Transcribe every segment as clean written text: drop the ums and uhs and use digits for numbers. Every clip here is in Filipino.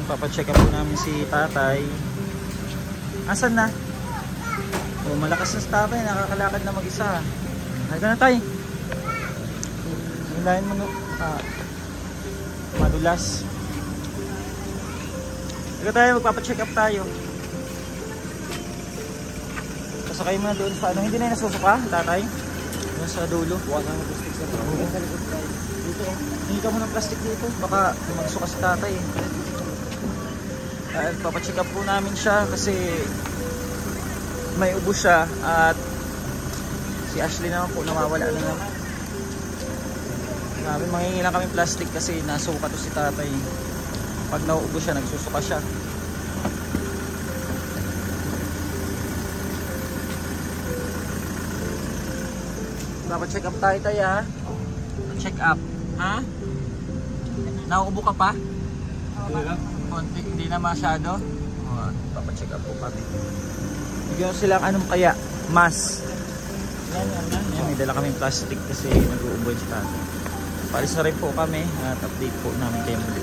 Papacheck up po namin si tatay. Asan na? Oh, malakas na si tatay, nakakalakad na mag-isa. Halika na tay. Hilahin mo no. Madulas. Halika tayo, magpapacheck up tayo. Pasakay mo na doon sa ano, hindi na yung nasusuka, tatay? Doon sa dulo. Wala na plastic sa dulo. Dito, hindi ka mo ng plastic dito. Baka magsuka si tatay. Papacheck up po namin siya kasi may ubo siya at si Ashley naman po nawawala na naman. Mangingi lang kami plastic kasi nasuka to si tatay. Pag nauubo siya, nagsusuka siya. Papacheck up tayo tayo ha. Check up. Ha? Nauubo ka pa? Konti, hindi na masyado. Papacheck up po kami. Bigyan silang anong kaya? Mask. Yan, may dala kaming plastic kasi nag-uubo siya. Palis na rin po kami at update po namin kayo muli.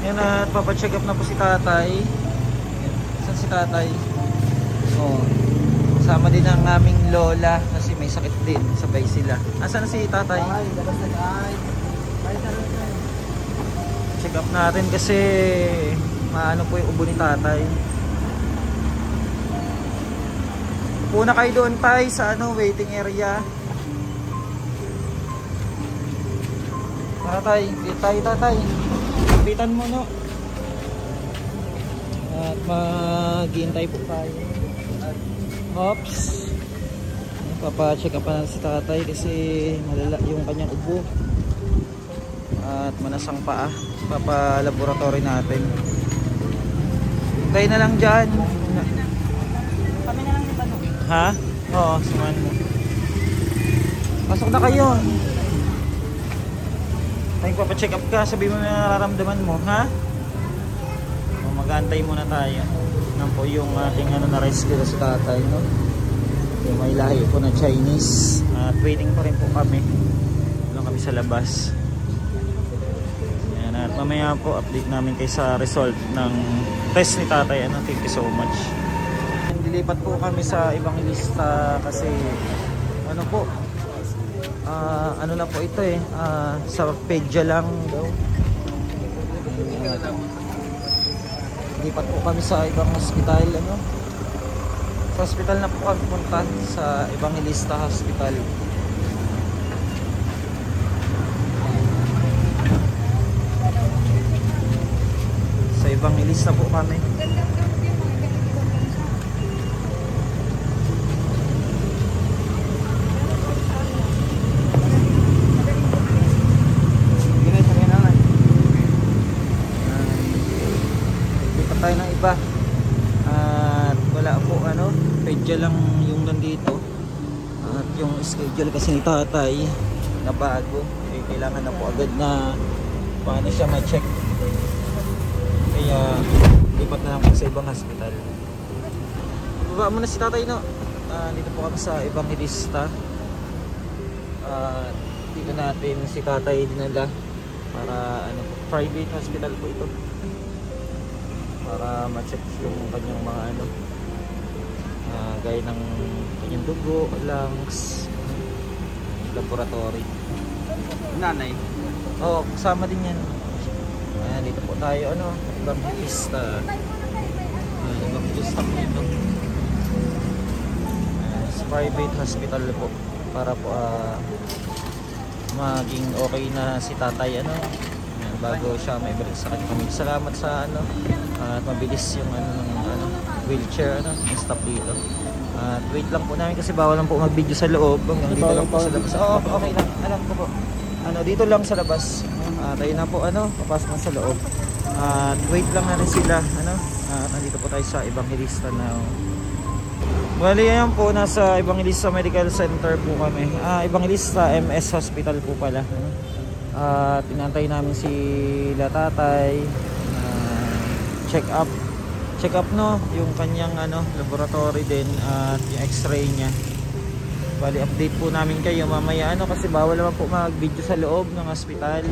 Yan at papacheck up na po si tatay. Saan si tatay? Oh, kasama din ang aming lola kasi may sakit din, sabay sila. Asan si tatay? Check up natin kasi maano po yung ubo ni tatay. Upo na kayo doon tay sa ano, waiting area. Tara tay, tayo tatay. Kapitan mo no. At maghihintay po tayo. Oops. Papacheck up pa natin si tatay kasi malala yung kanyang ubo. At manasang paa. Papalaboratory natin. Tayo na lang dyan. Kami na lang dito. Ha? Oo, siman mo. Pasok na kayo. Tayo papacheck up ka. Sabi mo na nararamdaman mo, ha? O, mag-aantay muna tayo. Yan po yung ating na rescue sa tatay, no? Yung may lahi po na Chinese. At waiting pa rin po kami. Doon kami sa labas. Yan, at mamaya po update namin kayo sa result ng test ni tatay. Ano, thank you so much. Dilipat po kami sa ibang lista kasi ano po, ano na po ito eh, sa pedya lang daw. Dilipat po kami sa ibang hospital, ano? Sa hospital na po kami punta, sa Evangelista Hospital. Sa Evangelista po kami. Tayo ng iba at wala po ano, pedya lang yung nandito at yung schedule kasi ni tatay na bago eh, kailangan na po agad na paano siya ma-check kaya lipat na lang po sa ibang hospital. Baba muna si tatay no. Dito po kami sa Evangelista dito natin si tatay dinala para ano, private hospital po ito para ma-check yung kanyang mga ano gaya ng kanyang dugo, lungs, laboratory. Nanay? Oo, kasama din yan. Ayan, dito po tayo ano, Evangelista. Evangelista po ito. Sa private hospital po para po maging okay na si tatay ano. Ayan, bago siya may balik sa kanyang. Salamat sa ano at mabilis yung ano ng ano, wheelchair ano, yung stop dito. At wait lang po namin kasi bawal lang po mag-video sa loob. Dito lang po sa labas. Oo, okay lang. Alam ko po. Ano, dito lang sa labas. Tayo na po ano, papasok na sa loob. At wait lang na rin sila ano. Nandito po tayo sa Evangelista now. Bali yan po, nasa Evangelista Medical Center po kami. Evangelista MS Hospital po pala. At inantay namin si tatay. Check up no, yung kanyang ano, laboratory din at yung x-ray niya. Bali update po namin kayo mamaya ano kasi bawal naman po mag-video sa loob ng hospital.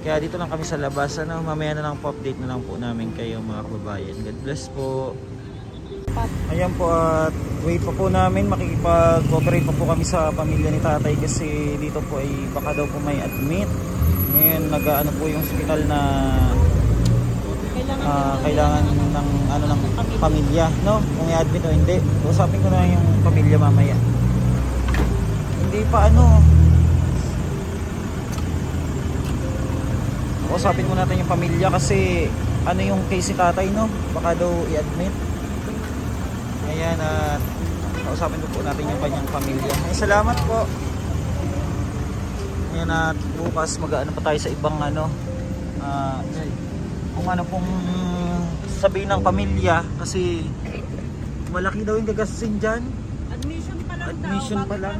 Kaya dito lang kami sa labas, ano, mamaya na lang po, update na lang po namin kayo mga kababayan. God bless po. Ayan po, at wait pa po namin, makikipag-cooperate pa po kami sa pamilya ni tatay kasi dito po ay baka daw po may admit. Ngayon nag-ano po yung hospital na kailangan ng ano ng pamilya, no? Kung i-admit o hindi. Usapin ko na yung pamilya mamaya. Hindi pa ano. Usapin mo natin yung pamilya kasi ano yung case ni tatay, no? Baka daw i-admit. Ayan, at usapin ko po natin yung kanyang pamilya. Ay, salamat po. Ayan, at bukas mag-ano pa tayo sa ibang ano, kung ano pong sabihin ng pamilya kasi malaki daw yung gagastusin dyan. Admission pa lang Admission daw. pa lang.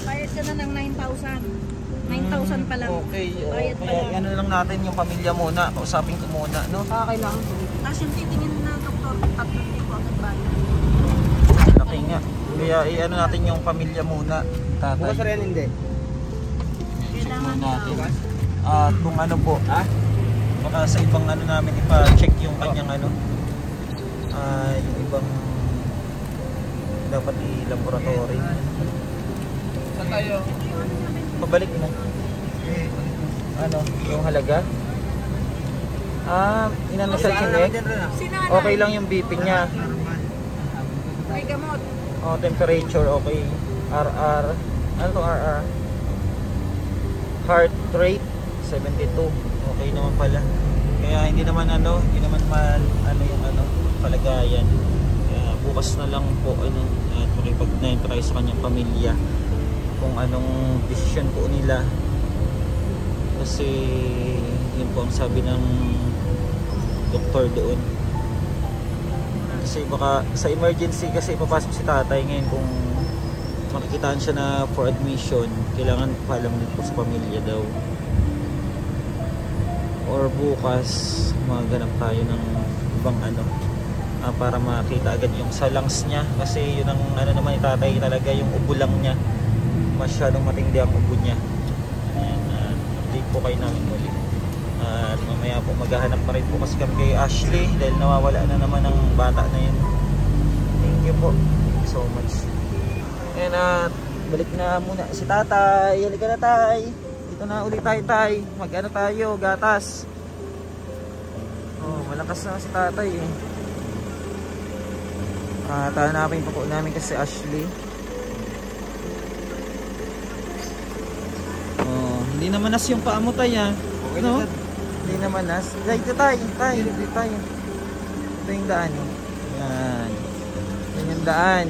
Bayad ka na ng 9,000. 9,000 pa lang. Okay, Bayad pa kaya lang. ano lang natin yung pamilya muna. Kausapin ko muna, no? Kailangan. Tapos yung titingin na doktor, 3 po agad bayad. Laki nga. Kaya i-ano natin yung pamilya muna. Tatay. Bukas rin hindi. Check Kailangan muna natin. daw. At kung ano po, baka sa ibang ano namin ipa-check yung kanyang ano, yung ibang dapat i-laboratory. Saan tayo? Pabalik mo. Ano, yung halaga? Inano siya chinek? Sinanay. Okay lang yung BP niya. May gamot. Temperature okay. RR. Ano to RR? Heart rate 72. Okay naman pala. Kaya hindi naman ano ano yung ano palagayan. Kaya bukas na lang po ano at makipag-try sa kanyang pamilya kung anong decision po nila. Kasi yun po ang sabi ng doktor doon. Kasi baka sa emergency kasi ipapasok si tatay ngayon kung makikitaan siya na for admission, kailangan paalam din po sa pamilya daw. Or bukas maghanap tayo ng ibang ano para makita agad yung sa lungs niya kasi yun ang ano naman ni tatay talaga, yung ubo lang niya masyadong matindi ang ubo niya. Ayan, update po kayo namin ulit. At mamaya po maghahanap pa rin po kasi kami kay Ashley dahil nawawala na naman ang bata na yun. Thank you po. Thank you so much. Ayan, at balik na muna si tatay. Halika na tay. Dito na ulit tayo tay. Mag-ano tayo, gatas. Oh, malakas na si tatay eh. Hanapin pa po namin kasi Ashley. Oh, hindi naman nas yung paa mo tay ah. Okay No? na, Hindi naman nas. Dito tayo. Ito yung daan. Yan. Yan yung daan.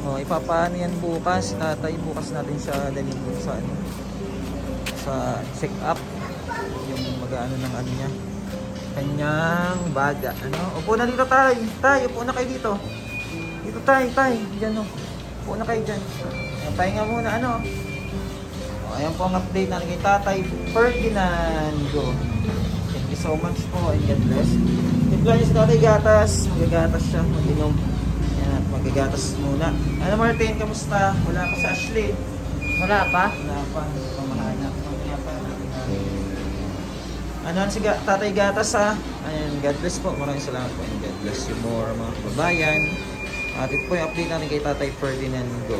Oh, ipapaano yan bukas, tatay. Bukas natin siya dalhin dun sa ano. Sa check up. Yung mag-aano ng ano niya. Kanyang baga. Ano? Upo na dito tay. Tay, upo na kayo dito. Dito tay. Diyan oh. Upo na kayo dyan. Ayan, pahinga muna ano. Ayan po ang update natin kay Tatay Ferdinando. Thank you so much po and God bless. Timpla niya si Tatay gatas. Magagatas siya. Mag-inom. Ayan, magagatas muna. Ano Martin, kamusta? Wala pa si Ashley. Wala pa? Wala pa. Pamahanap. Ano si Tatay gatas ha? Ayan, God bless po. Maraming salamat po and God bless you more mga kababayan. At ito po yung update natin kay Tatay Ferdinando.